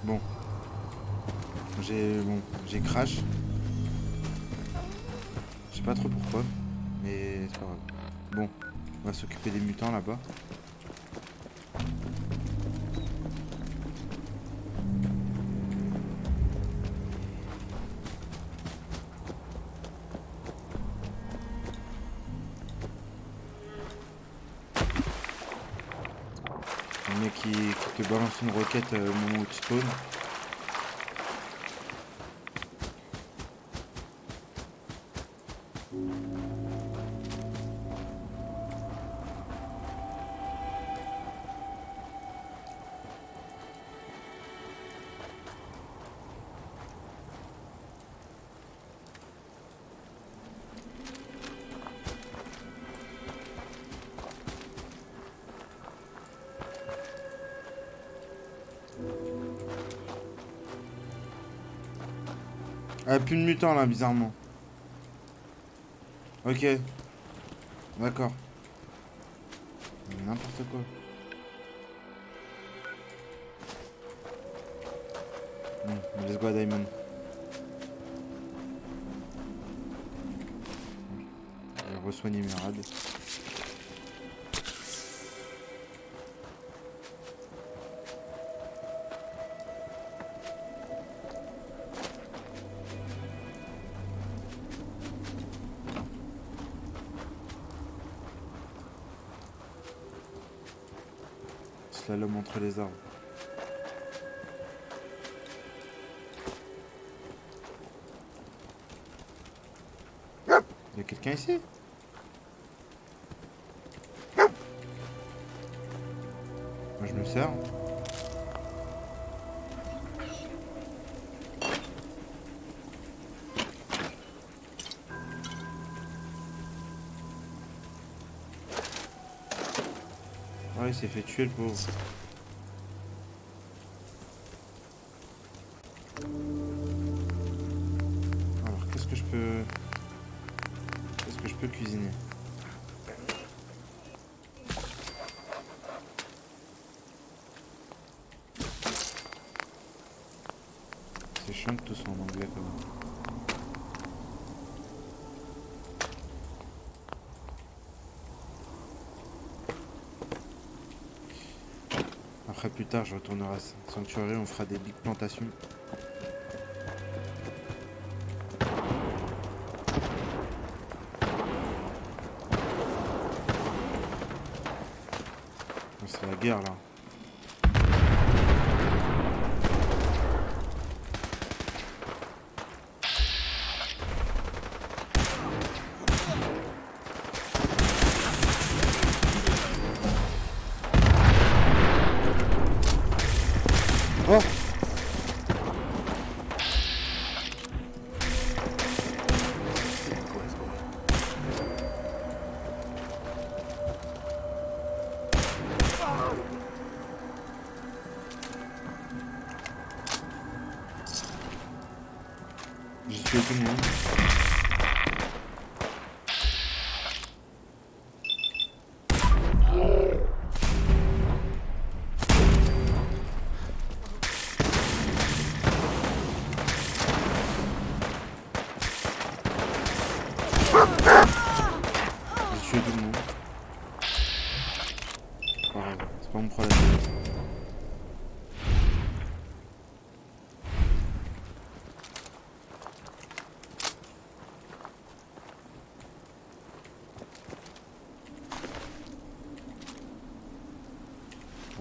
Bon, j'ai crash. Je sais pas trop pourquoi, mais c'est pas grave. Bon, on va s'occuper des mutants là-bas. Un mec qui te balance une roquette au moment où tu spawns. Ah, plus de mutants là, bizarrement. Ok, d'accord. N'importe quoi. Bon, let's go à Diamond. Je vais re-soigner mes rades. Slalom entre les arbres. Y'a quelqu'un ici? Moi je me sers. Ah, il s'est fait tuer le pauvre. Alors qu'est-ce que je peux. Qu'est-ce que je peux cuisiner? C'est chiant que tout soit en anglais quand même. Après plus tard je retournerai à Sanctuary, on fera des big plantations. Oh, c'est la guerre là. Oh, j'ai tué tout le monde. J'ai tué tout le monde. C'est pas grave, c'est pas mon problème.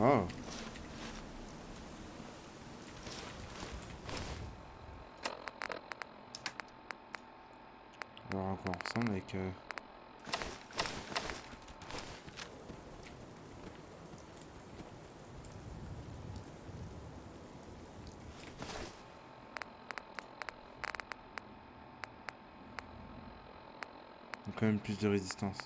Oh, alors à quoi on ressemble avec. Quand même plus de résistance.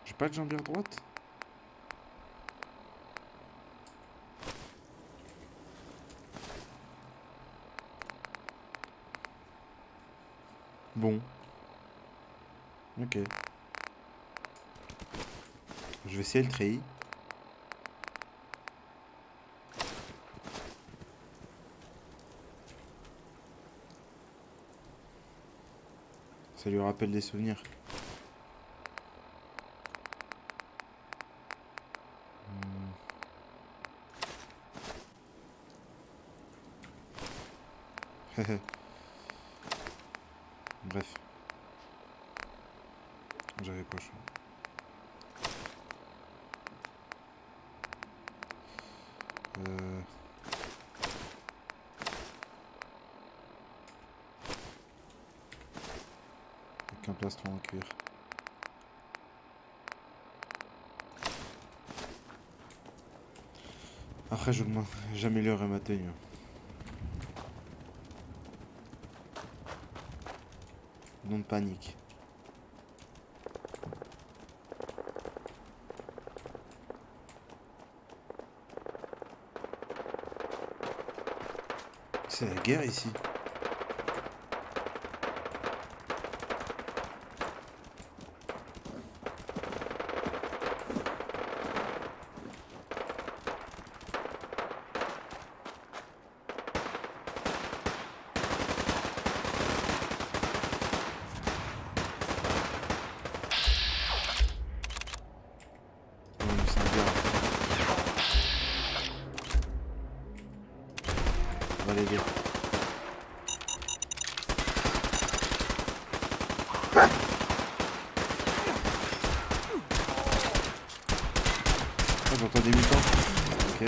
J'ai pas de jambière droite? Bon, ok. Je vais essayer le treillis. Ça lui rappelle des souvenirs. Bref. J'avais pas chaud. Avec un plastron en cuir. Après, j'améliorerai ma tenue. Non de panique. C'est la guerre ici. On va l'aider. Ah, j'entends des mutants. Ok.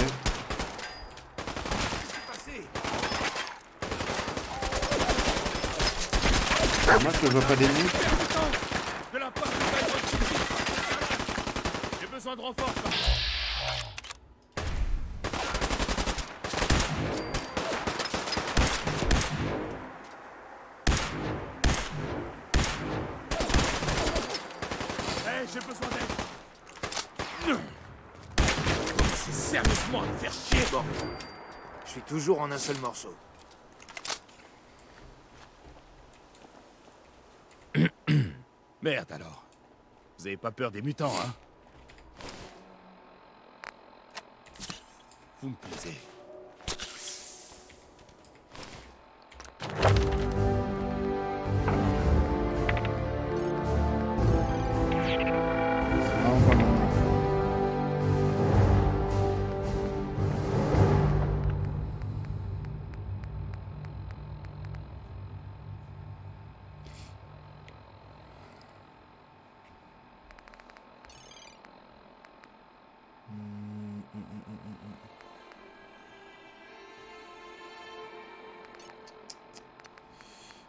C'est dommage que je vois pas d'ennemis. De la part de j'ai besoin de renfort. J'ai besoin d'aide. C'est sérieusement à me faire chier. Bon. Je suis toujours en un seul morceau. Merde alors. Vous avez pas peur des mutants, hein? Vous me plaisez.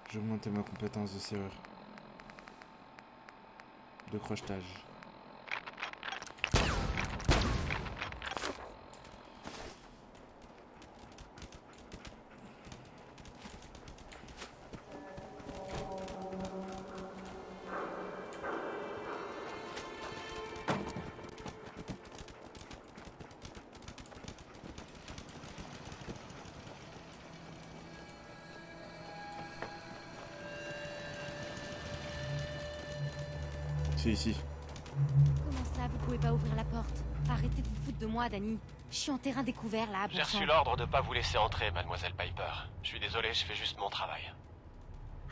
J'ai augmenté ma compétence de serrure. De crochetage. C'est ici. Comment ça, vous pouvez pas ouvrir la porte? Arrêtez de vous foutre de moi, Danny. Je suis en terrain découvert, là, bon J'ai sang. reçu l'ordre de pas vous laisser entrer, mademoiselle Piper. Je suis désolé, je fais juste mon travail.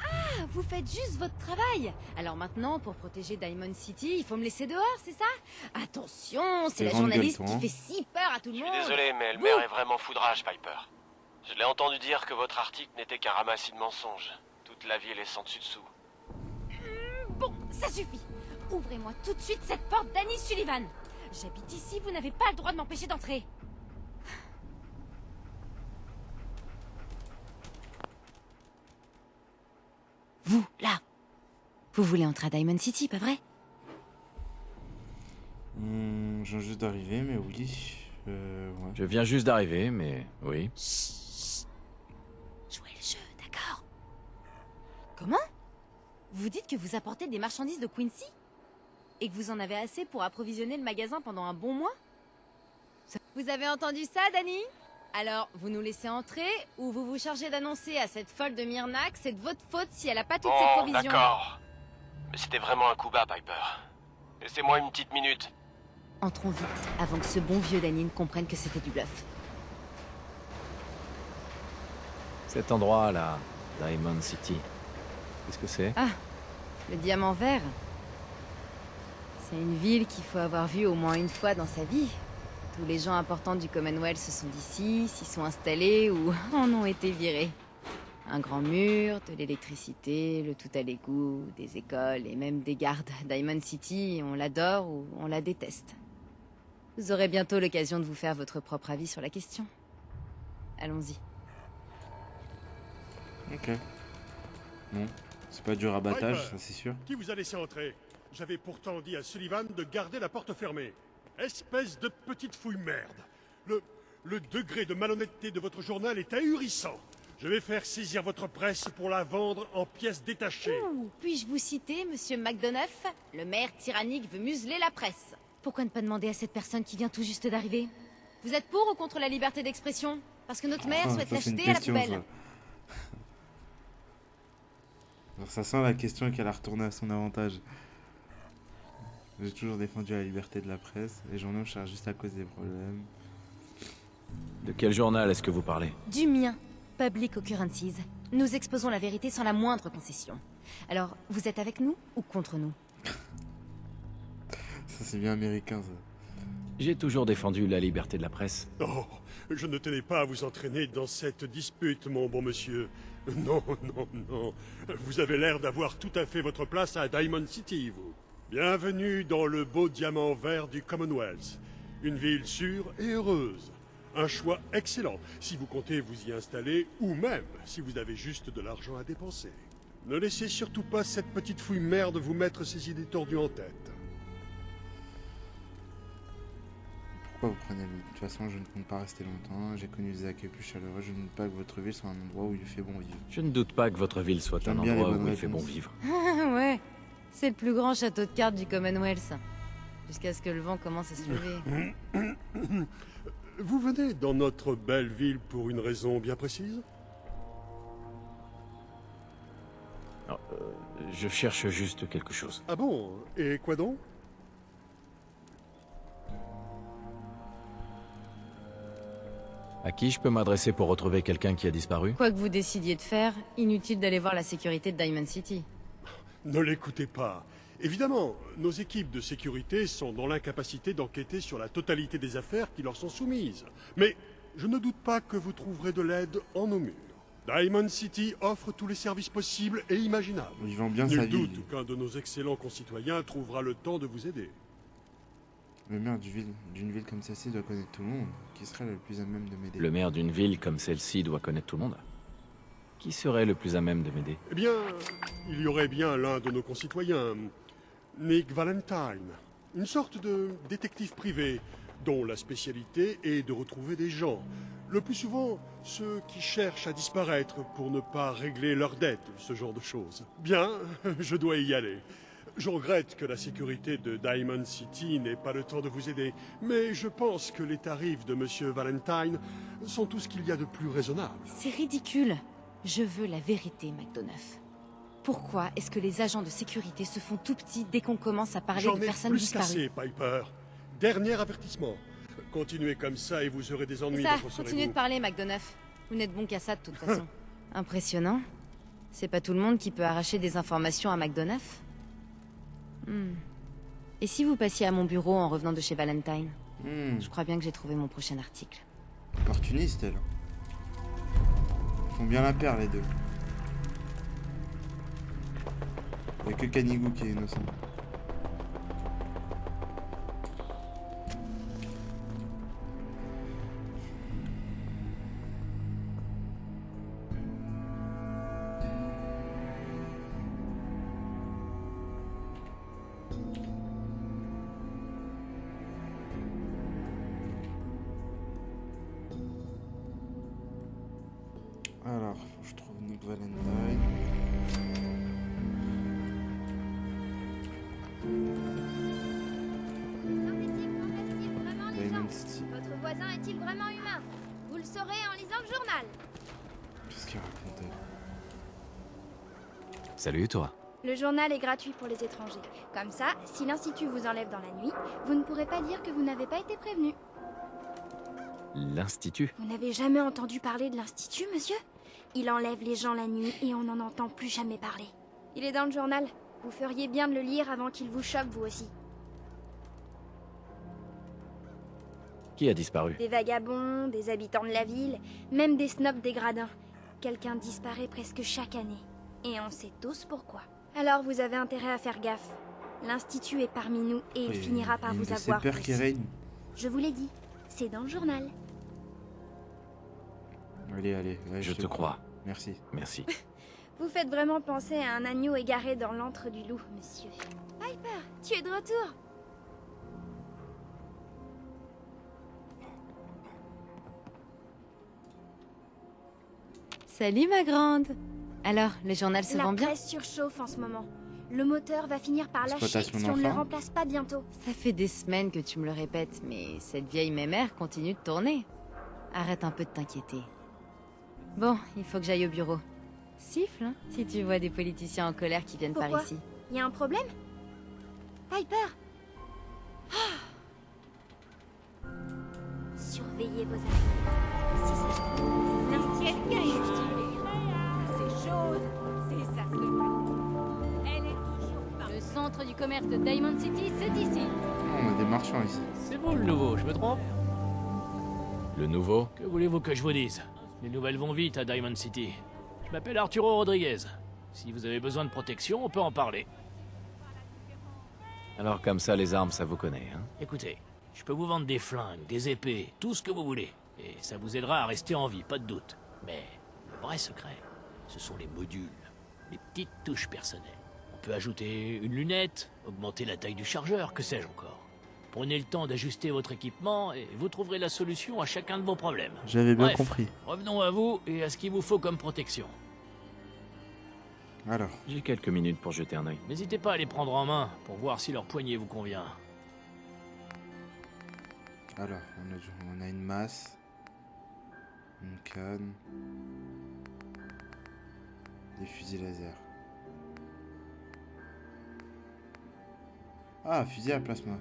Ah, vous faites juste votre travail. Alors maintenant, pour protéger Diamond City, il faut me laisser dehors, c'est ça? Attention, c'est la grande journaliste gueule, toi, qui fait si peur à tout le Je monde. suis désolé, mais Elmer est vraiment foudrage, Piper. Je l'ai entendu dire que votre article n'était qu'un ramassis de mensonges. Toute la ville est sans dessus-dessous. Bon, ça suffit. Ouvrez-moi tout de suite cette porte, Danny Sullivan. J'habite ici, vous n'avez pas le droit de m'empêcher d'entrer. Vous, là. Vous voulez entrer à Diamond City, pas vrai? Je viens juste d'arriver, mais oui. Ouais. Je viens juste d'arriver, mais oui. Chut. Jouez le jeu, d'accord? Comment? Vous dites que vous apportez des marchandises de Quincy? Et que vous en avez assez pour approvisionner le magasin pendant un bon mois? Vous avez entendu ça, Danny? Alors, vous nous laissez entrer, ou vous vous chargez d'annoncer à cette folle de Myrna que c'est de votre faute si elle a pas toutes ses Bon, provisions? d'accord. Mais c'était vraiment un coup bas, Piper. Laissez-moi une petite minute. Entrons vite, avant que ce bon vieux Danin comprenne que c'était du bluff. Cet endroit là, Diamond City. Qu'est-ce que c'est? Ah, le diamant vert. C'est une ville qu'il faut avoir vue au moins une fois dans sa vie. Tous les gens importants du Commonwealth se sont d'ici, s'y sont installés ou en ont été virés. Un grand mur, de l'électricité, le tout à l'égout, des écoles et même des gardes. Diamond City, on l'adore ou on la déteste. Vous aurez bientôt l'occasion de vous faire votre propre avis sur la question. Allons-y. Ok. Bon, c'est pas du rabattage, Piper, ça c'est sûr. Qui vous a laissé entrer? J'avais pourtant dit à Sullivan de garder la porte fermée. Espèce de petite fouille merde. Le degré de malhonnêteté de votre journal est ahurissant. Je vais faire saisir votre presse pour la vendre en pièces détachées. Ouh, puis-je vous citer, monsieur McDonough? Le maire tyrannique veut museler la presse. Pourquoi ne pas demander à cette personne qui vient tout juste d'arriver? Vous êtes pour ou contre la liberté d'expression? Parce que notre maire souhaite Ça, c'est une l'acheter à la question, poubelle. ça. Alors, ça sent la question qu'elle a retournée à son avantage. J'ai toujours défendu la liberté de la presse. Les journaux chargent juste à cause des problèmes. De quel journal est-ce que vous parlez? Du mien, Public Occurrences. Nous exposons la vérité sans la moindre concession. Alors, vous êtes avec nous ou contre nous? Ça c'est bien américain ça. J'ai toujours défendu la liberté de la presse. Oh, je ne tenais pas à vous entraîner dans cette dispute, mon bon monsieur. Non, non, non. Vous avez l'air d'avoir tout à fait votre place à Diamond City, vous. Bienvenue dans le beau diamant vert du Commonwealth. Une ville sûre et heureuse. Un choix excellent si vous comptez vous y installer ou même si vous avez juste de l'argent à dépenser. Ne laissez surtout pas cette petite fouille merde vous mettre ces idées tordues en tête. Pourquoi vous prenez lui? De toute façon, je ne compte pas rester longtemps. J'ai connu des accueils plus chaleureux. Je ne doute pas que votre ville soit un endroit où il fait bon vivre. Je ne doute pas que votre ville soit un J'aime bien les endroit où bonnes il fait bon réponses. vivre. Ouais, c'est le plus grand château de cartes du Commonwealth. Jusqu'à ce que le vent commence à se lever. Vous venez dans notre belle ville pour une raison bien précise? Je cherche juste quelque chose. Ah bon? Et quoi donc? À qui je peux m'adresser pour retrouver quelqu'un qui a disparu? Quoi que vous décidiez de faire, inutile d'aller voir la sécurité de Diamond City. Ne l'écoutez pas. Évidemment, nos équipes de sécurité sont dans l'incapacité d'enquêter sur la totalité des affaires qui leur sont soumises. Mais je ne doute pas que vous trouverez de l'aide en nos murs. Diamond City offre tous les services possibles et imaginables. Il vend bien sa Nul ville. doute qu'un de nos excellents concitoyens trouvera le temps de vous aider. Le maire d'une ville comme celle-ci doit connaître tout le monde. Qui serait le plus à même de m'aider? Le maire d'une ville comme celle-ci doit connaître tout le monde. Qui serait le plus à même de m'aider? Eh bien, il y aurait bien l'un de nos concitoyens, Nick Valentine, une sorte de détective privé, dont la spécialité est de retrouver des gens, le plus souvent ceux qui cherchent à disparaître pour ne pas régler leurs dettes, ce genre de choses. Bien, je dois y aller. Je regrette que la sécurité de Diamond City n'ait pas le temps de vous aider, mais je pense que les tarifs de Monsieur Valentine sont tout ce qu'il y a de plus raisonnable. C'est ridicule. Je veux la vérité, McDonough. Pourquoi est-ce que les agents de sécurité se font tout petits dès qu'on commence à parler J'en de ai personnes plus disparues? cassé, Piper. Dernier avertissement. Continuez comme ça et vous aurez des ennuis. Ça, votre continuez serez-vous. de parler, McDonough. Vous n'êtes bon qu'à ça, de toute façon. Impressionnant. C'est pas tout le monde qui peut arracher des informations à McDonough. Et si vous passiez à mon bureau en revenant de chez Valentine? Je crois bien que j'ai trouvé mon prochain article. Opportuniste, elle. Ils font bien la paire, les deux. Il n'y a que Kanigou qui est innocent. Alors, faut que je trouve Nick Valentine. Synthétique reste-t-il vraiment Diamond lisant? City. Votre voisin est-il vraiment humain? Vous le saurez en lisant le journal. Qu'est-ce qu'il racontait? Salut toi. Le journal est gratuit pour les étrangers. Comme ça, si l'Institut vous enlève dans la nuit, vous ne pourrez pas dire que vous n'avez pas été prévenu. L'Institut? Vous n'avez jamais entendu parler de l'Institut, monsieur? Il enlève les gens la nuit et on n'en entend plus jamais parler. Il est dans le journal. Vous feriez bien de le lire avant qu'il vous chope, vous aussi. Qui a disparu? Des vagabonds, des habitants de la ville, même des snobs des gradins. Quelqu'un disparaît presque chaque année. Et on sait tous pourquoi. Alors vous avez intérêt à faire gaffe. L'Institut est parmi nous et il finira par vous avoir. C'est peur qui règne. Je vous l'ai dit, c'est dans le journal. Allez, allez. Ouais, Je te crois. Merci. Merci. Vous faites vraiment penser à un agneau égaré dans l'antre du loup, monsieur. Piper, tu es de retour. Salut ma grande. Alors, le journal se La vend bien? presse surchauffe en ce moment. Le moteur va finir par lâcher Exploitation si on ne le d'enfants. remplace pas bientôt. Ça fait des semaines que tu me le répètes, mais cette vieille mémère continue de tourner. Arrête un peu de t'inquiéter. Bon, il faut que j'aille au bureau. Siffle, hein, si tu vois des politiciens en colère qui viennent par Pourquoi? ici. Y a un problème? Piper! Surveillez vos arrières. Si ça se trouve, l'Institut est juste Ces choses, c'est ça se passe. Elle est toujours pas. Le centre du commerce de Diamond City, c'est ici. On a des marchands ici. C'est vous le nouveau, je me trompe? Le nouveau? Que voulez-vous que je vous dise? Les nouvelles vont vite à Diamond City. Je m'appelle Arturo Rodriguez. Si vous avez besoin de protection, on peut en parler. Alors comme ça, les armes, ça vous connaît, hein? Écoutez, je peux vous vendre des flingues, des épées, tout ce que vous voulez. Et ça vous aidera à rester en vie, pas de doute. Mais le vrai secret, ce sont les modules, les petites touches personnelles. On peut ajouter une lunette, augmenter la taille du chargeur, que sais-je encore. Prenez le temps d'ajuster votre équipement et vous trouverez la solution à chacun de vos problèmes. J'avais bien Bref, compris. revenons à vous et à ce qu'il vous faut comme protection. Alors, J'ai quelques minutes pour jeter un œil. N'hésitez pas à les prendre en main pour voir si leur poignée vous convient. on a une masse, une canne, des fusils laser. Ah, fusil à plasma.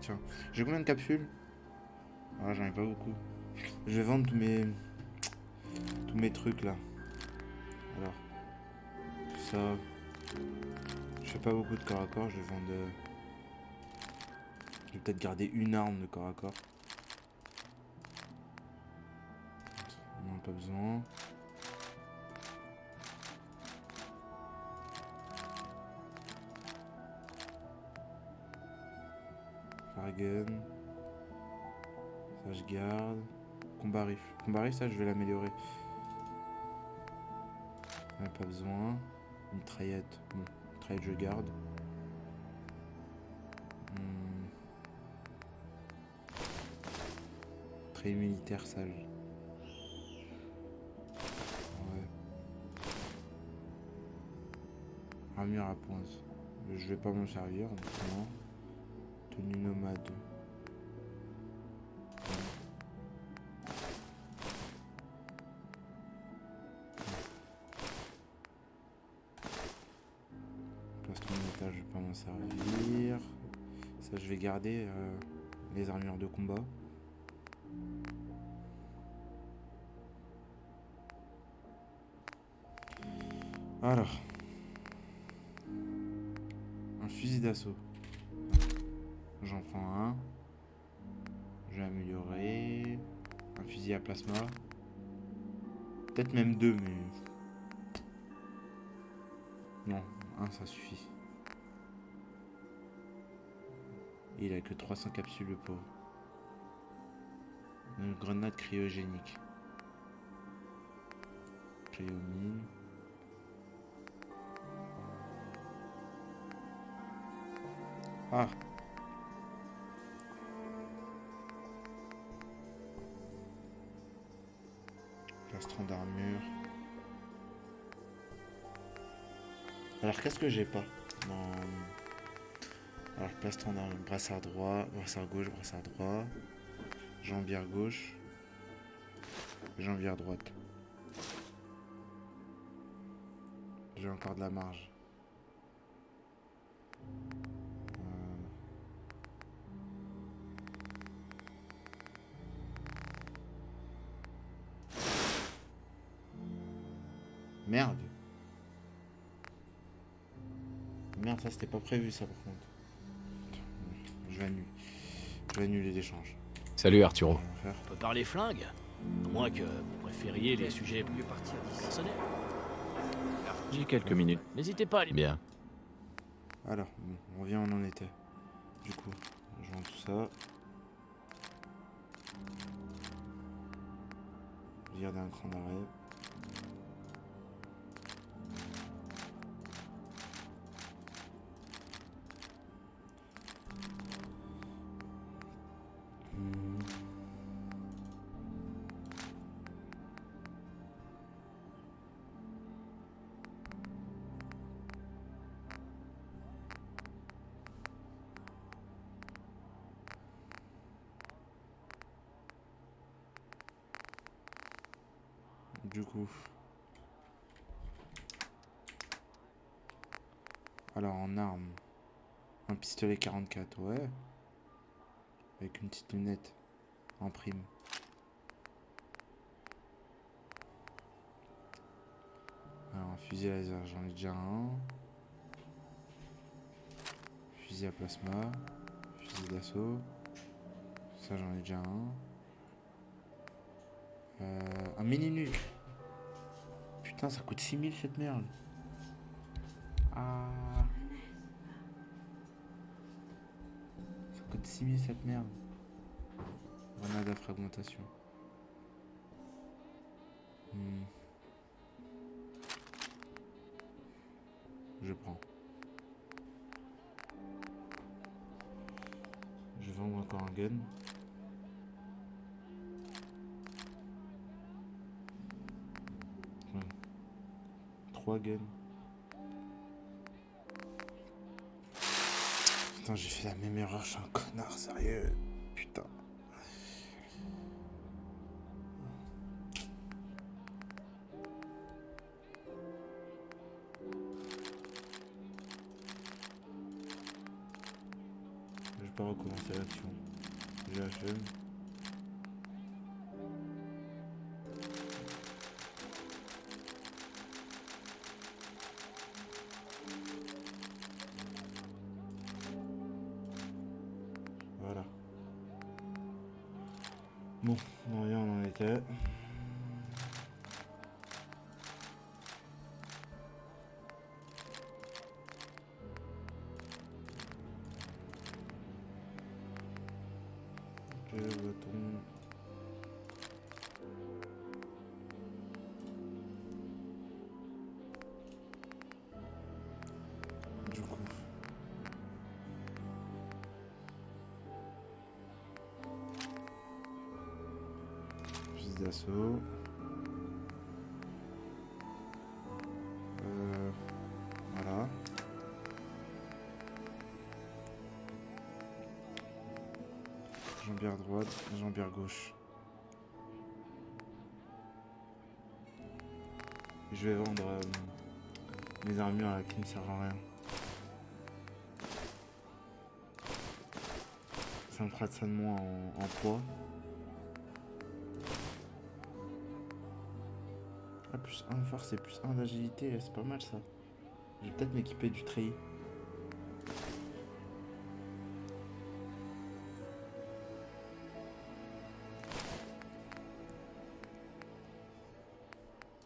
Tiens, j'ai combien de capsules? Ah, j'en ai pas beaucoup. Je vais vendre tous mes trucs là. Alors, tout ça. Je fais pas beaucoup de corps à corps, je vais vendre. Je vais peut-être garder une arme de corps à corps. On n'en a pas besoin. Fargun. Ça je garde. Combat rifle. Combat rifle, ça je vais l'améliorer. On n'a pas besoin. Mitraillette. Bon, mitraillette je garde. Treillis militaire sage. Ouais. Armure à pointe. Je vais pas m'en servir, honnêtement. Tenue nomade. Plastron de métal, je vais pas m'en servir. Ça, je vais garder les armures de combat. Alors. Un fusil d'assaut. J'en prends un. Je vais améliorer. Un fusil à plasma. Peut-être même deux, mais... Non, un ça suffit. Il a que 300 capsules, le pauvre. Une grenade cryogénique. Cryomine. Ah. Plastron d'armure. Alors qu'est-ce que j'ai pas dans... Alors plastron d'armure, brassard droit, brassard gauche, brassard droit, jambière gauche, jambière droite. J'ai encore de la marge. Merde. Merde, ça c'était pas prévu ça par contre. Je vais annuler l'échange. Salut Arturo. On peut parler flingue. À moins que vous préfériez les sujets plus personnels. J'ai quelques minutes. N'hésitez pas à les... Bien. Alors, bon, on revient où on en était. Du coup, je vends tout ça. Je garde un cran d'arrêt. Du coup, alors en arme, un pistolet 44, ouais, avec une petite lunette en prime. Alors un fusil laser, j'en ai déjà un. Fusil à plasma, fusil d'assaut, ça j'en ai déjà un mini-nuque. Putain, ça coûte 6000 cette merde. Ah. Ça coûte 6000 cette merde. Grenade à fragmentation. Je prends. Je vends encore un gun. Ouais. 3 guns. Putain, j'ai fait la même erreur, je suis un connard, sérieux. Putain. Je vais pas recommencer l'action. J'ai la flemme. Voilà. Bon, on revient, on en était. Le bâton. Du coup. Fusil d'assaut. Voilà. Jambière droite, jambière gauche. Je vais vendre mes armures là qui ne servent à rien. Ça me fera de ça de moins en poids. Ah, plus 1 de force et plus 1 d'agilité, c'est pas mal ça. Je vais peut-être m'équiper du treillis.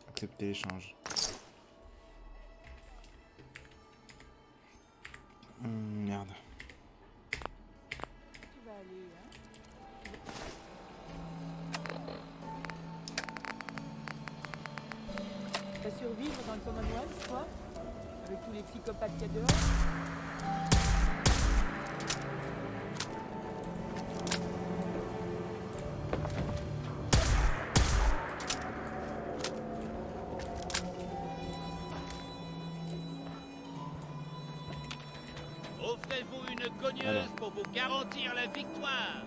Accepter l'échange. Merde. Tu vas aller, hein? Tu vas survivre dans le Commonwealth, toi? Avec tous les psychopathes qu'il y a dehors? Offrez-vous une cogneuse pour vous garantir la victoire.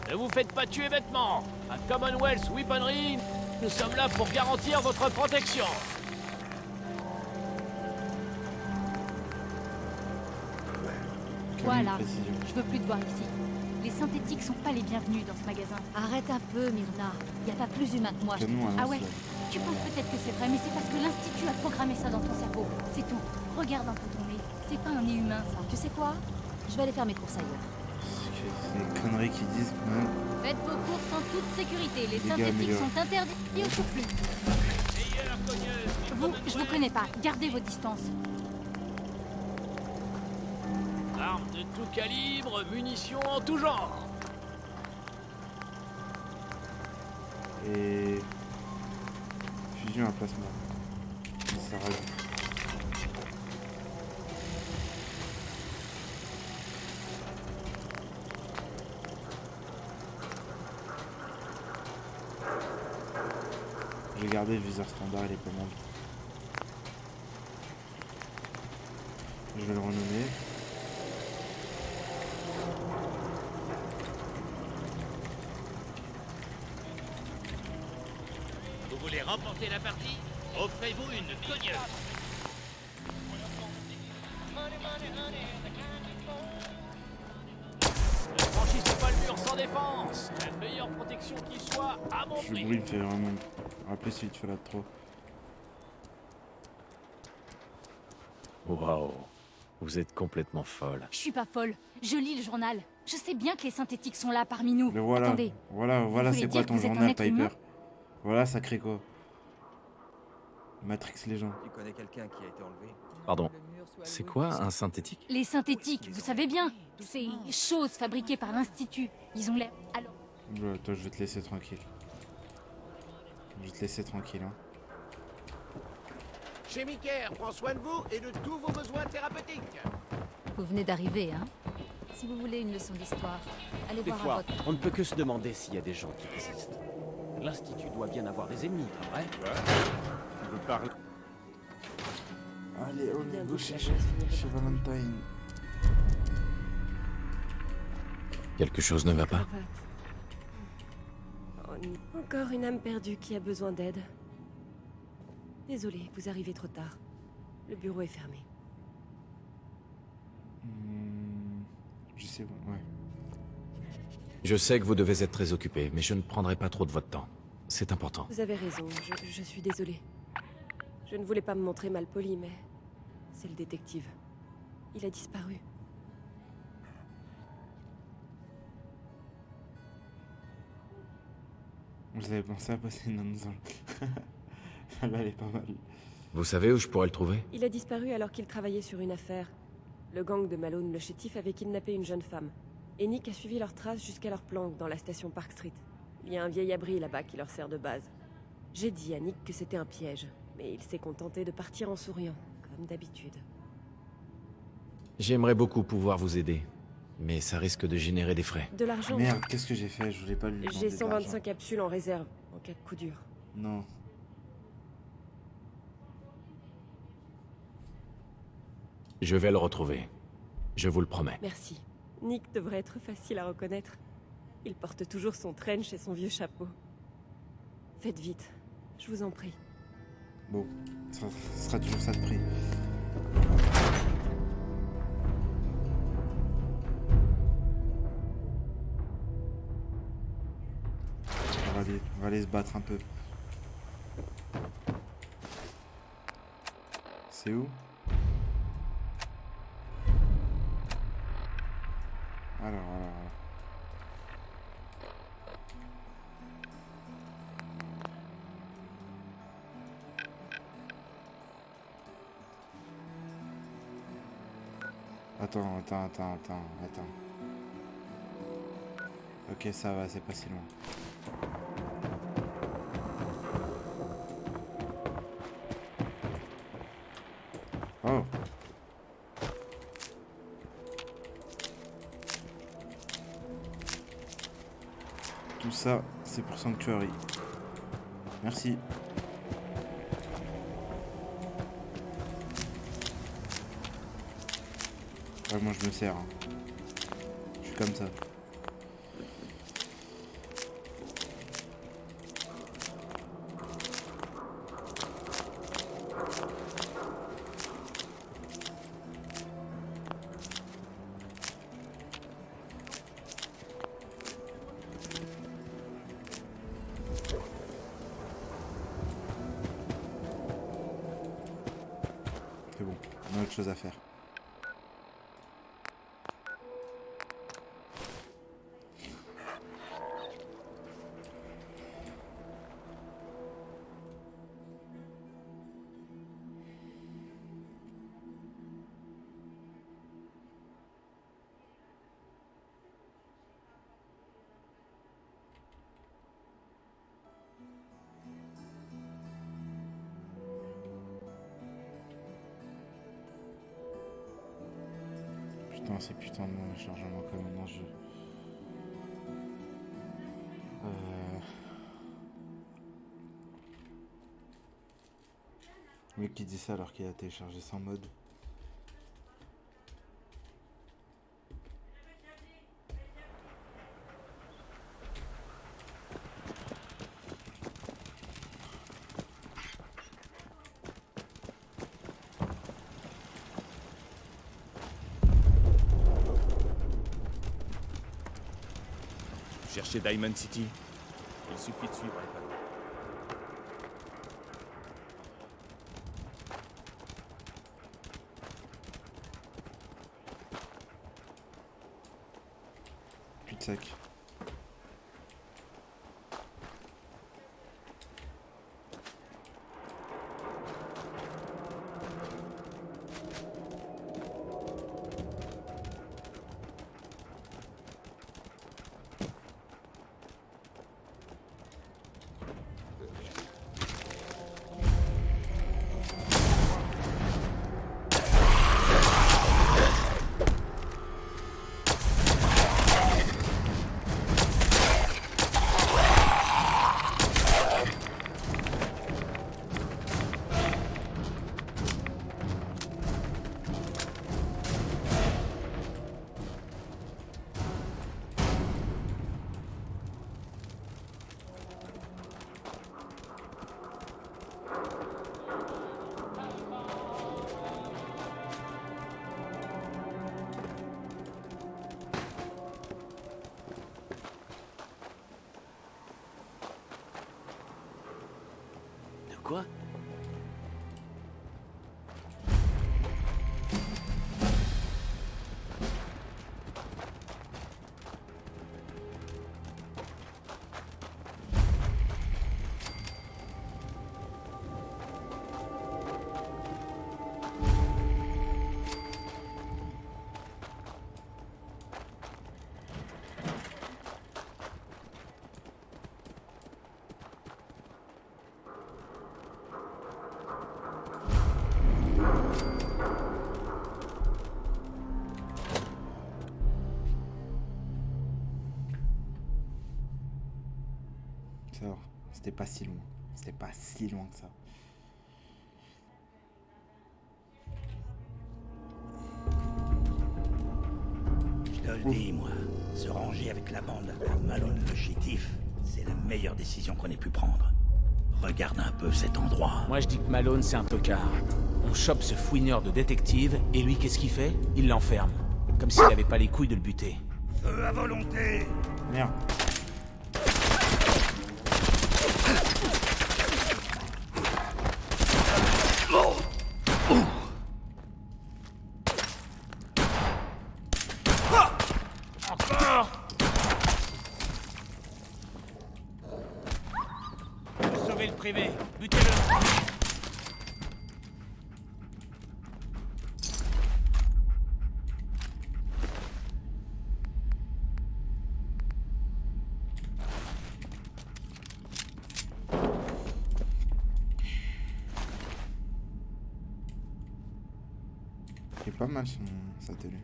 Ne vous faites pas tuer bêtement. À Commonwealth Weaponry, nous sommes là pour garantir votre protection. Toi là, précision. je veux plus te voir ici. Les synthétiques sont pas les bienvenus dans ce magasin. Arrête un peu, Myrna. Y a pas plus humain que moi, je te Canon à dis. Ah ouais, l'ancienne. tu penses peut-être que c'est vrai, mais c'est parce que l'Institut a programmé ça dans ton cerveau. C'est tout. Regarde un peu ton nez. C'est pas un nez humain, ça. Tu sais quoi? Je vais aller faire mes courses ailleurs. C'est des conneries qu'ils disent. Hein. Faites vos courses en toute sécurité. Les Les gars, synthétiques améliore. sont interdits au surplus. Meilleure cogneuse. Vous, je vous connais pas. Gardez vos distances. Armes de tout calibre, munitions en tout genre. Et fusion à plasma. Ça rajoute. J'ai gardé le viseur standard, il est pas mal. Je vais le renommer. Vous voulez remporter la partie? Offrez-vous une cogneuse. Ne franchissez pas le mur sans défense. La meilleure protection qui soit à mon Ce prix. bruit me fait vraiment rappeler celui de Fallout 3. Waouh. Vous êtes complètement folle. Je suis pas folle. Je lis le journal. Je sais bien que les synthétiques sont là parmi nous. Mais voilà, Attendez. voilà voulez c'est quoi dire ton que vous êtes un journal, être Piper? humain Voilà, ça crée quoi? Matrix les gens. Tu connais quelqu'un qui a été enlevé? Pardon. C'est quoi un synthétique? Les synthétiques, vous savez bien. Ces choses fabriquées par l'Institut. Ils ont l'air... Alors, Ouais, toi, je vais te laisser tranquille. Je vais te laisser tranquille, hein. Chez Mickey, prends soin de vous et de tous vos besoins thérapeutiques. Vous venez d'arriver, hein? Si vous voulez une leçon d'histoire, allez Des voir à fois, votre... on ne peut que se demander s'il y a des gens qui résistent. L'Institut doit bien avoir des ennemis, pas vrai? Tu veux parler? Allez, on est gauche chez Valentine. Quelque chose ne va pas? Encore une âme perdue qui a besoin d'aide. Désolé, vous arrivez trop tard. Le bureau est fermé. Je sais, ouais. Je sais que vous devez être très occupé, mais je ne prendrai pas trop de votre temps. C'est important. Vous avez raison, je suis désolée. Je ne voulais pas me montrer mal poli, mais... c'est le détective. Il a disparu. Vous avez pensé à passer une annonce. Là, elle est pas mal. Vous savez où je pourrais le trouver? Il a disparu alors qu'il travaillait sur une affaire. Le gang de Malone le chétif avait kidnappé une jeune femme. Et Nick a suivi leurs traces jusqu'à leur planque dans la station Park Street. Il y a un vieil abri là-bas qui leur sert de base. J'ai dit à Nick que c'était un piège, mais il s'est contenté de partir en souriant, comme d'habitude. J'aimerais beaucoup pouvoir vous aider, mais ça risque de générer des frais. De l'argent. Merde, qu'est-ce que j'ai fait? Je voulais pas lui demander J'ai de 125 l'argent. capsules en réserve, en cas de coup dur. Non. Je vais le retrouver. Je vous le promets. Merci. Nick devrait être facile à reconnaître. Il porte toujours son trench et son vieux chapeau. Faites vite, je vous en prie. Bon, ce sera toujours ça de prix. On va aller se battre un peu. C'est où? Alors. Attends. Ok, ça va, c'est pas si loin. Oh. Tout ça, c'est pour Sanctuary. Merci. Ouais, moi je me sers. Hein. Je suis comme ça. chose à faire. Putain, c'est putain de chargement quand même dans ce jeu. Le mec qui dit ça alors qu'il a téléchargé sans mode. Cherchez Diamond City. Il suffit de suivre les panneaux. Plus de sac. Quoi? Ça va, c'était pas si loin. C'était pas si loin que ça. Je te le dis, moi, se ranger avec la bande à Malone le chétif, c'est la meilleure décision qu'on ait pu prendre. Regarde un peu cet endroit. Moi je dis que Malone c'est un tocard. On chope ce fouineur de détective, et lui qu'est-ce qu'il fait? Il l'enferme. Comme s'il avait pas les couilles de le buter. Feu à volonté. Merde. Encore! Sauvez le privé, butez-le! C'est pas mal sa tenue.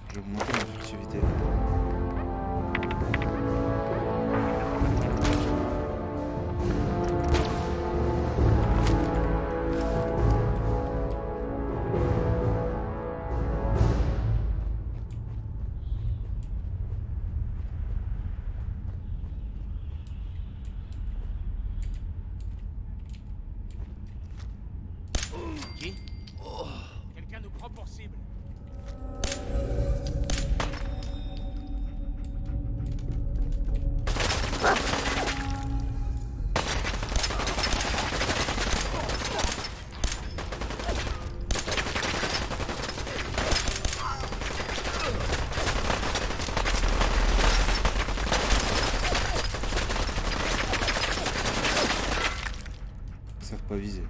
Je vais augmenter la furtivité. Qui? Quelqu'un nous prend pour cible. pas visé.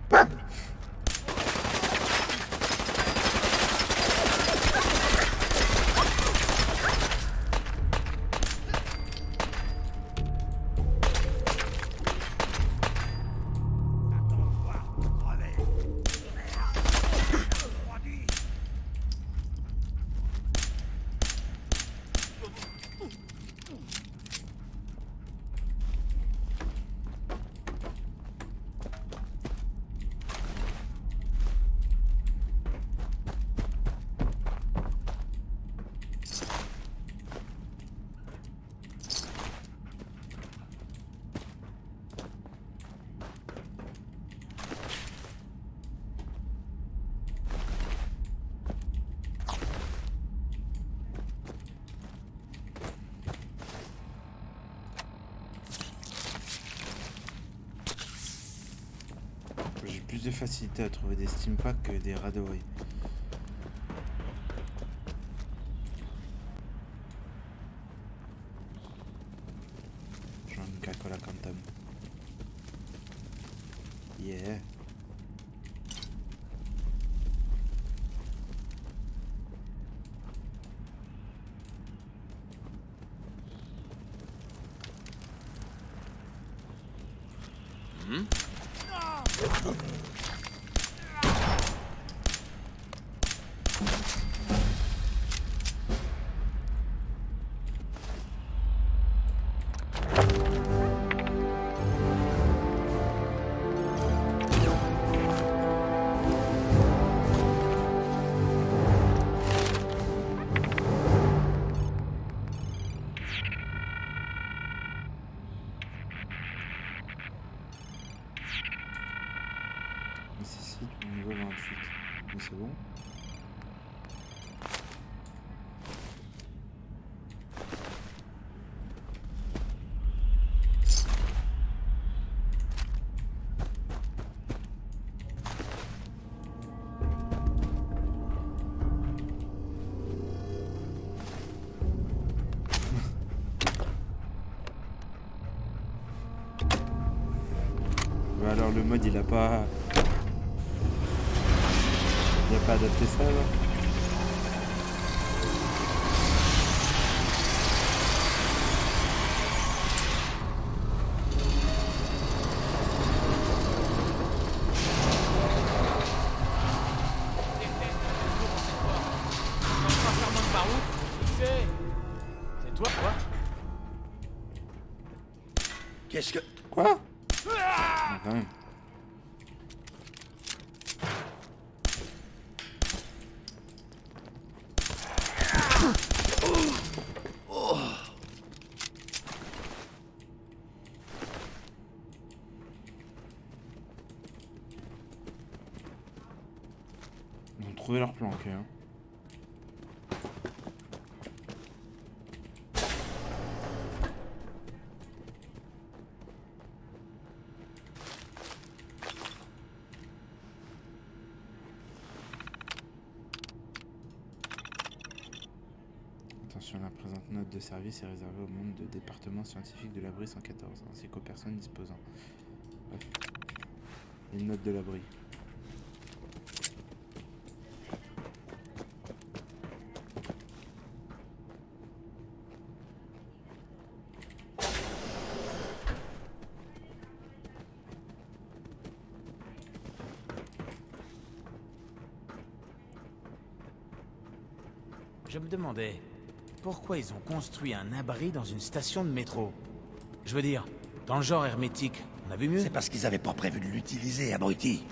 J'ai plus de facilité à trouver des steam packs que des Radaway. J'en ai une Coca-Cola Quantum. Yeah. Nécessite le niveau 28. Mais c'est bon. Bah alors le mode il a pas adapté ça là. C'est toi, quoi? Qu'est-ce que... Quoi? Ah, quand même. Ils ont trouvé leur plan, ok. Hein. Attention, la présente note de service est réservée aux membres du département scientifique de l'abri 114, ainsi qu'aux personnes disposant. Bref. Une note de l'abri. Je me demandais pourquoi ils ont construit un abri dans une station de métro. Je veux dire, dans le genre hermétique, on a vu mieux. C'est parce qu'ils avaient pas prévu de l'utiliser, abruti.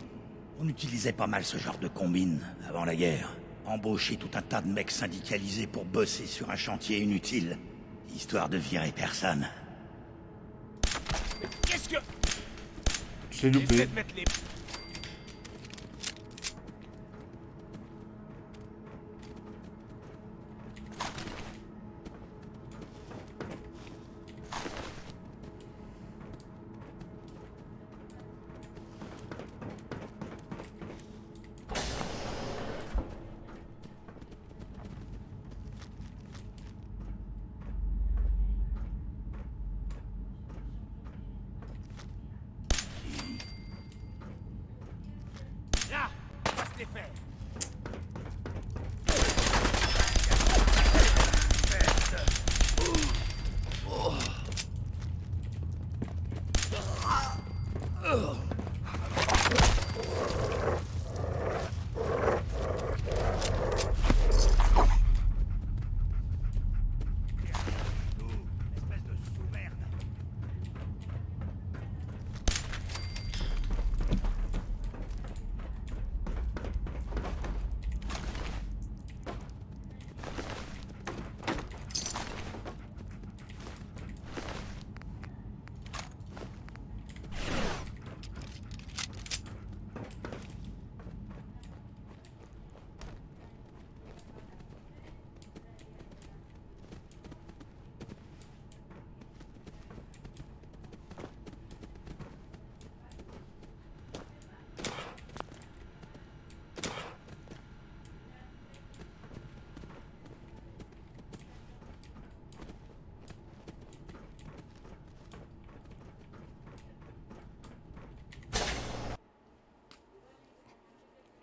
On utilisait pas mal ce genre de combine avant la guerre. Embaucher tout un tas de mecs syndicalisés pour bosser sur un chantier inutile, histoire de virer personne. Qu'est-ce que... Je l'ai loupé. Essaie de mettre les...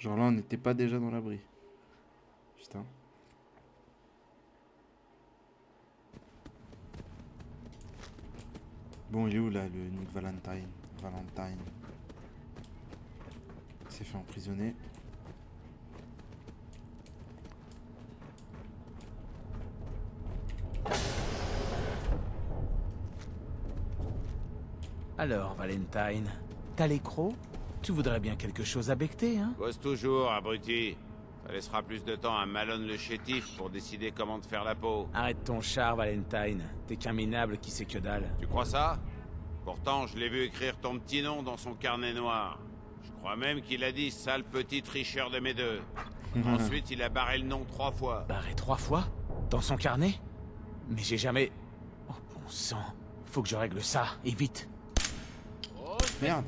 Genre là, on n'était pas déjà dans l'abri. Putain. Bon, il est où là, le Nick Valentine? Il s'est fait emprisonner. Alors, Valentine, t'as les crocs? Tu voudrais bien quelque chose à becter, hein? Bosse toujours, abruti. Ça laissera plus de temps à Malone le chétif pour décider comment te faire la peau. Arrête ton char, Valentine. T'es qu'un minable qui sait que dalle. Tu crois ça? Pourtant, je l'ai vu écrire ton petit nom dans son carnet noir. Je crois même qu'il a dit « sale petit tricheur de mes deux ». Ensuite, il a barré le nom 3 fois. Barré 3 fois? Dans son carnet? Mais j'ai jamais... Oh bon sang. Faut que je règle ça, et vite. Merde.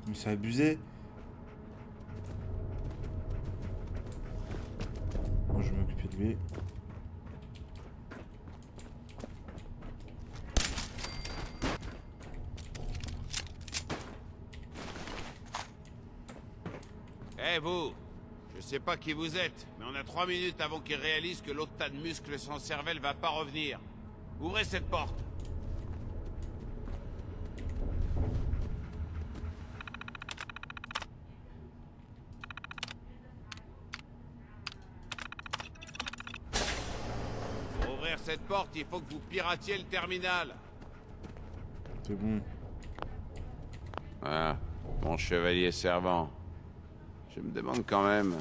Mais c'est abusé. Moi, je vais m'occuper de lui. Eh vous, je sais pas qui vous êtes, mais on a 3 minutes avant qu'il réalise que l'autre tas de muscles sans cervelle va pas revenir. Ouvrez cette porte. Pour ouvrir cette porte, il faut que vous piratiez le terminal. C'est bon. Voilà, mon chevalier servant. Je me demande quand même,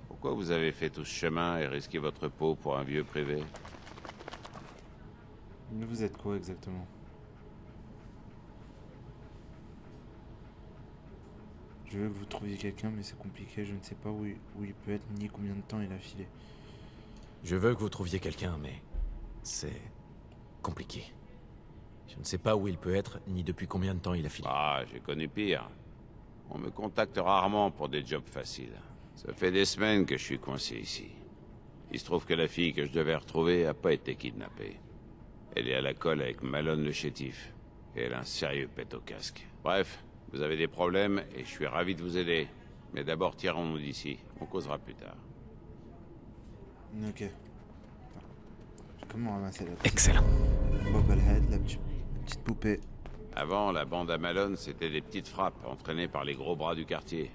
pourquoi vous avez fait tout ce chemin et risqué votre peau pour un vieux privé? Mais vous êtes quoi exactement? Je veux que vous trouviez quelqu'un, mais c'est compliqué. Je ne sais pas où il peut être, ni combien de temps il a filé. Je veux que vous trouviez quelqu'un, mais... c'est... compliqué. Je ne sais pas où il peut être, ni depuis combien de temps il a filé. Ah, j'ai connu pire. On me contacte rarement pour des jobs faciles. Ça fait des semaines que je suis coincé ici. Il se trouve que la fille que je devais retrouver a pas été kidnappée. Elle est à la colle avec Malone le chétif. Et elle a un sérieux pet au casque. Bref, vous avez des problèmes et je suis ravi de vous aider. Mais d'abord, tirons-nous d'ici. On causera plus tard. Ok. Comment ramasser la petite... Excellent. Bobblehead, la petite poupée. Avant, la bande à Malone, c'était des petites frappes entraînées par les gros bras du quartier.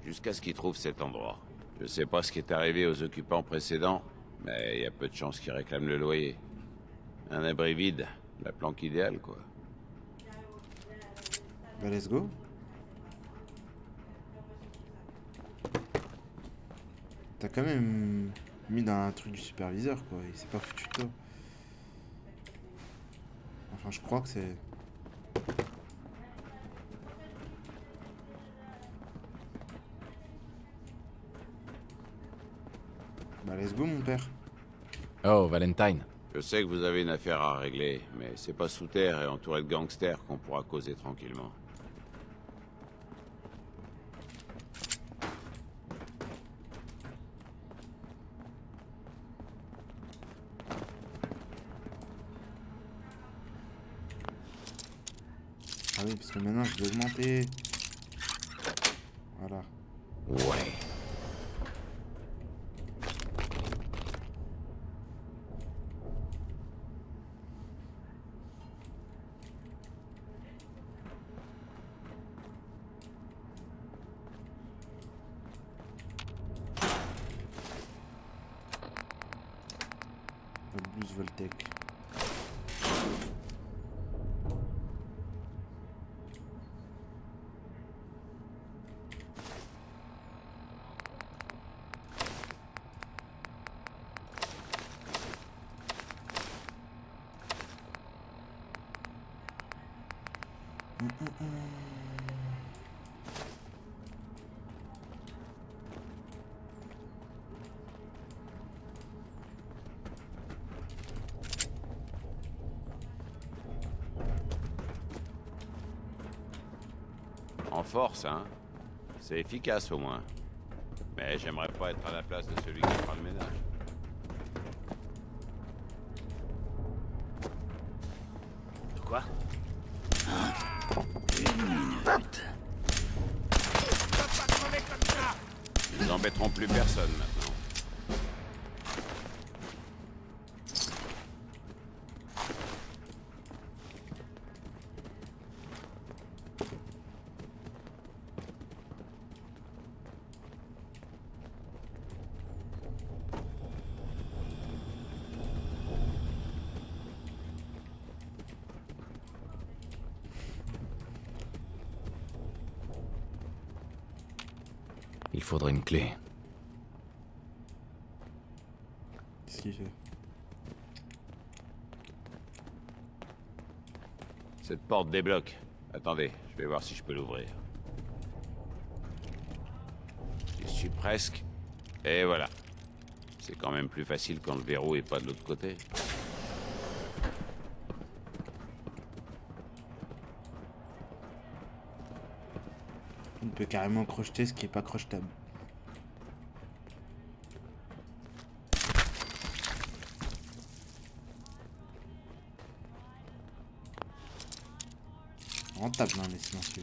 Jusqu'à ce qu'ils trouvent cet endroit. Je sais pas ce qui est arrivé aux occupants précédents, mais il y a peu de chances qu'ils réclament le loyer. Un abri vide, la planque idéale, quoi. Bah, let's go. T'as quand même mis dans un truc du superviseur, quoi. Il s'est pas foutu de toi. Enfin, je crois que c'est... Bah, let's go, mon père. Oh, Valentine. Je sais que vous avez une affaire à régler, mais c'est pas sous terre et entouré de gangsters qu'on pourra causer tranquillement. Ah oui, parce que maintenant, je vais augmenter. Voilà. Ouais. La blouse Voltec. En force, hein. C'est efficace au moins. Mais j'aimerais pas être à la place de celui qui fera le ménage. Quoi? Une minute. Tu vas pas crever comme ça! embêteront plus personne maintenant. Il faudrait une clé. Qu'est-ce qu'il fait? Cette porte débloque. Attendez, je vais voir si je peux l'ouvrir. J'y suis presque. Et voilà. C'est quand même plus facile quand le verrou est pas de l'autre côté. On peut carrément crocheter ce qui est pas crochetable. Rentable, hein, les silencieux.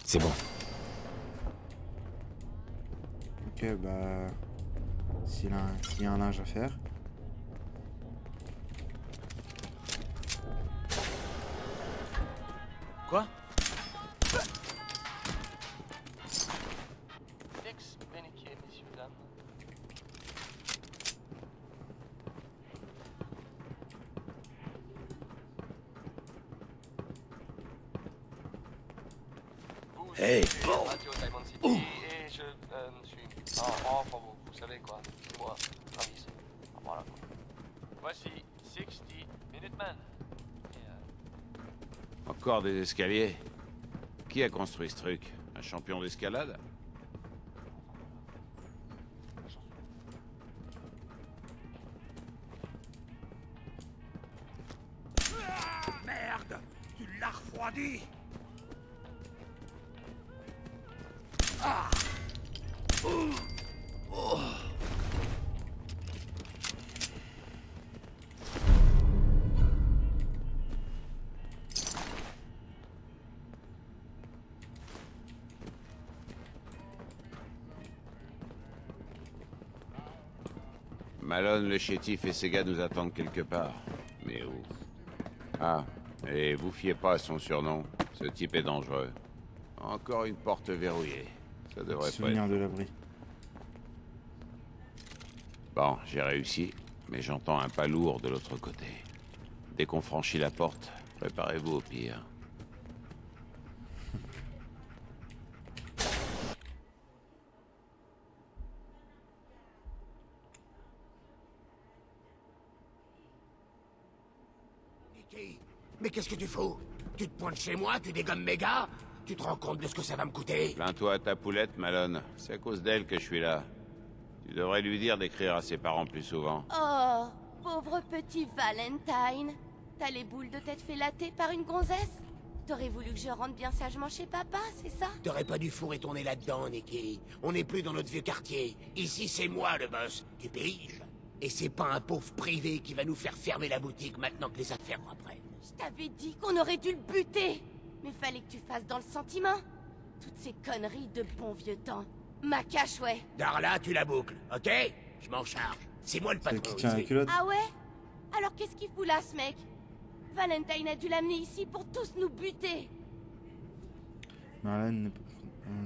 C'est bon. Ok, bah... S'il y a un linge à faire... Quoi? Ex-bénéquier, messieurs, dames. Hey! Radio Diamond City, et je suis... enfin bon, vous savez quoi, moi, Travis. Voilà quoi. Voici 60 Minutemen. Encore des escaliers. Qui a construit ce truc? Un champion d'escalade? Merde! Tu l'as refroidi! Ah! Oh. Malone, le chétif et ses gars nous attendent quelque part. Mais où? Ah, et vous fiez pas à son surnom. Ce type est dangereux. Encore une porte verrouillée. Ça devrait pas Souvenir être... de l'abri. Bon, j'ai réussi, mais j'entends un pas lourd de l'autre côté. Dès qu'on franchit la porte, préparez-vous au pire. Nicky, mais qu'est-ce que tu fous? Tu te pointes chez moi, tu dégommes mes gars? Tu te rends compte de ce que ça va me coûter? Plains-toi à ta poulette, Malone. C'est à cause d'elle que je suis là. Tu devrais lui dire d'écrire à ses parents plus souvent. Oh, pauvre petit Valentine. T'as les boules de tête fait latter par une gonzesse? T'aurais voulu que je rentre bien sagement chez papa, c'est ça? T'aurais pas dû fourrer ton nez là-dedans, Nicky. On n'est plus dans notre vieux quartier. Ici, c'est moi le boss. Tu piges? Et c'est pas un pauvre privé qui va nous faire fermer la boutique maintenant que les affaires reprennent. Je t'avais dit qu'on aurait dû le buter. Mais fallait que tu fasses dans le sentiment. Toutes ces conneries de bon vieux temps. Ma cache, ouais. Darla, tu la boucles, ok? Je m'en charge. C'est moi le patron qui tient la ici. culotte. Ah ouais? Alors qu'est-ce qu'il fout là, ce mec? Valentine a dû l'amener ici pour tous nous buter. Marlène,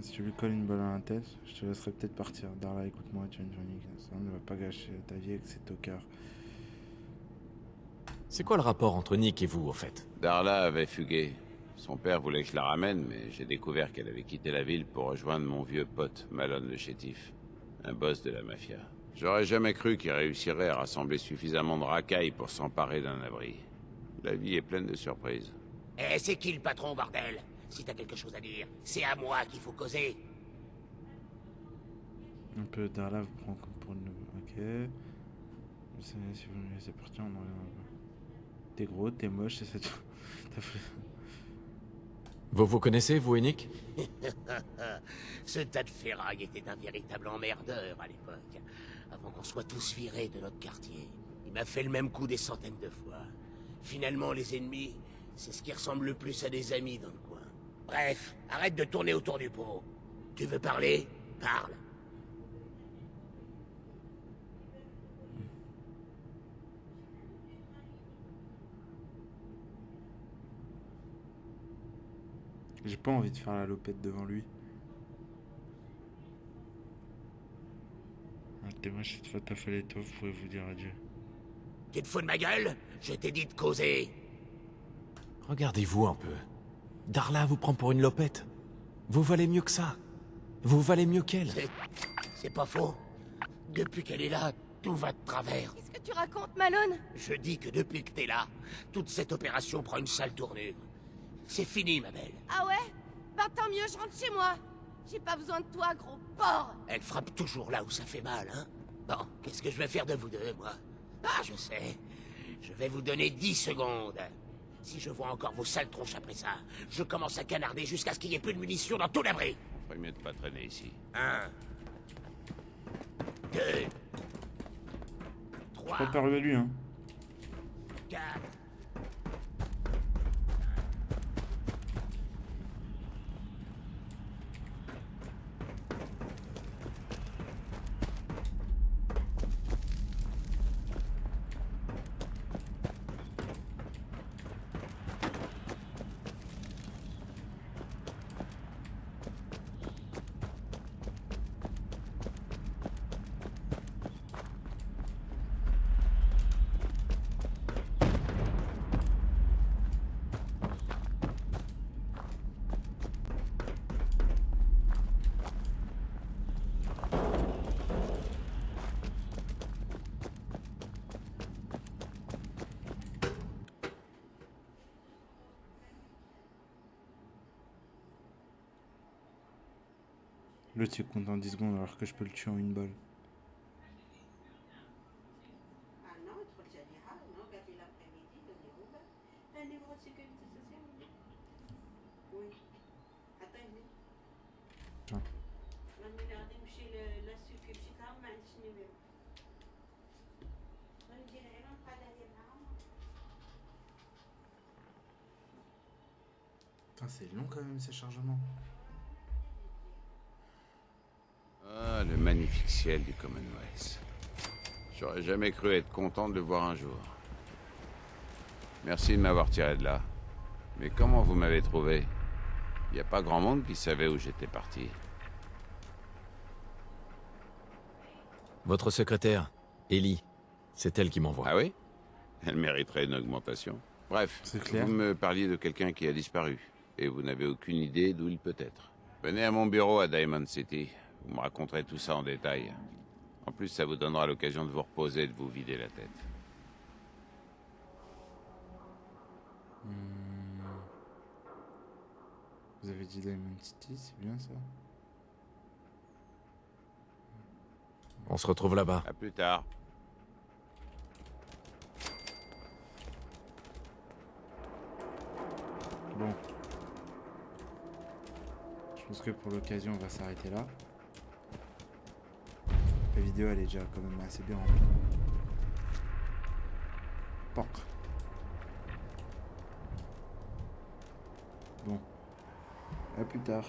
si tu lui colles une balle à la tête, je te laisserai peut-être partir. Darla, écoute-moi, tu es une jolie. Ça ne va pas gâcher ta vie avec ces tocards. C'est quoi le rapport entre Nick et vous, en fait? Darla avait fugué. Son père voulait que je la ramène, mais j'ai découvert qu'elle avait quitté la ville pour rejoindre mon vieux pote, Malone le chétif, un boss de la mafia. J'aurais jamais cru qu'il réussirait à rassembler suffisamment de racailles pour s'emparer d'un abri. La vie est pleine de surprises. Eh, c'est qui le patron, bordel? Si t'as quelque chose à dire, c'est à moi qu'il faut causer. Un peu Darla vous prend comme pour une... Ok. Si vous me laissez partir, on en revient. T'es gros, t'es moche, c'est ça. T'as fait... Vous connaissez, vous et Nick? Ce tas de ferraille était un véritable emmerdeur à l'époque, avant qu'on soit tous virés de notre quartier. Il m'a fait le même coup des centaines de fois. Finalement, les ennemis, c'est ce qui ressemble le plus à des amis dans le coin. Bref, arrête de tourner autour du pot. Tu veux parler? Parle. J'ai pas envie de faire la lopette devant lui. Moi, cette fois, t'as fait l'étoffe, vous pouvez vous dire adieu. Tu te fous de ma gueule? Je t'ai dit de causer. Regardez-vous un peu. Darla vous prend pour une lopette. Vous valez mieux que ça. Vous valez mieux qu'elle. C'est pas faux. Depuis qu'elle est là, tout va de travers. Qu'est-ce que tu racontes, Malone? Je dis que depuis que t'es là, toute cette opération prend une sale tournure. C'est fini, ma belle. Ah ouais? Bah tant mieux, je rentre chez moi. J'ai pas besoin de toi, gros porc. Elle frappe toujours là où ça fait mal, hein? Bon, qu'est-ce que je vais faire de vous deux, moi? Ah, je sais. Je vais vous donner 10 secondes. Si je vois encore vos sales tronches après ça, je commence à canarder jusqu'à ce qu'il n'y ait plus de munitions dans tout l'abri. Ferait mieux de pas traîner ici. 1, 2, 3, Pas peur de lui, hein. 4. L'autre il compte en 10 secondes alors que je peux le tuer en une balle. Tiens. Putain, c'est long quand même ces chargements. Ah, le magnifique ciel du Commonwealth. J'aurais jamais cru être content de le voir un jour. Merci de m'avoir tiré de là. Mais comment vous m'avez trouvé? Il n'y a pas grand monde qui savait où j'étais parti. Votre secrétaire, Ellie, c'est elle qui m'envoie. Ah oui? Elle mériterait une augmentation. Bref, clair. vous me parliez de quelqu'un qui a disparu. Et vous n'avez aucune idée d'où il peut être. Venez à mon bureau à Diamond City. Vous me raconterez tout ça en détail. En plus, ça vous donnera l'occasion de vous reposer et de vous vider la tête. Vous avez dit Diamond City, c'est bien ça? On se retrouve là-bas. À plus tard. Bon. Je pense que pour l'occasion, on va s'arrêter là. La vidéo, elle est déjà quand même assez bien remplie. Porc. Bon. À plus tard.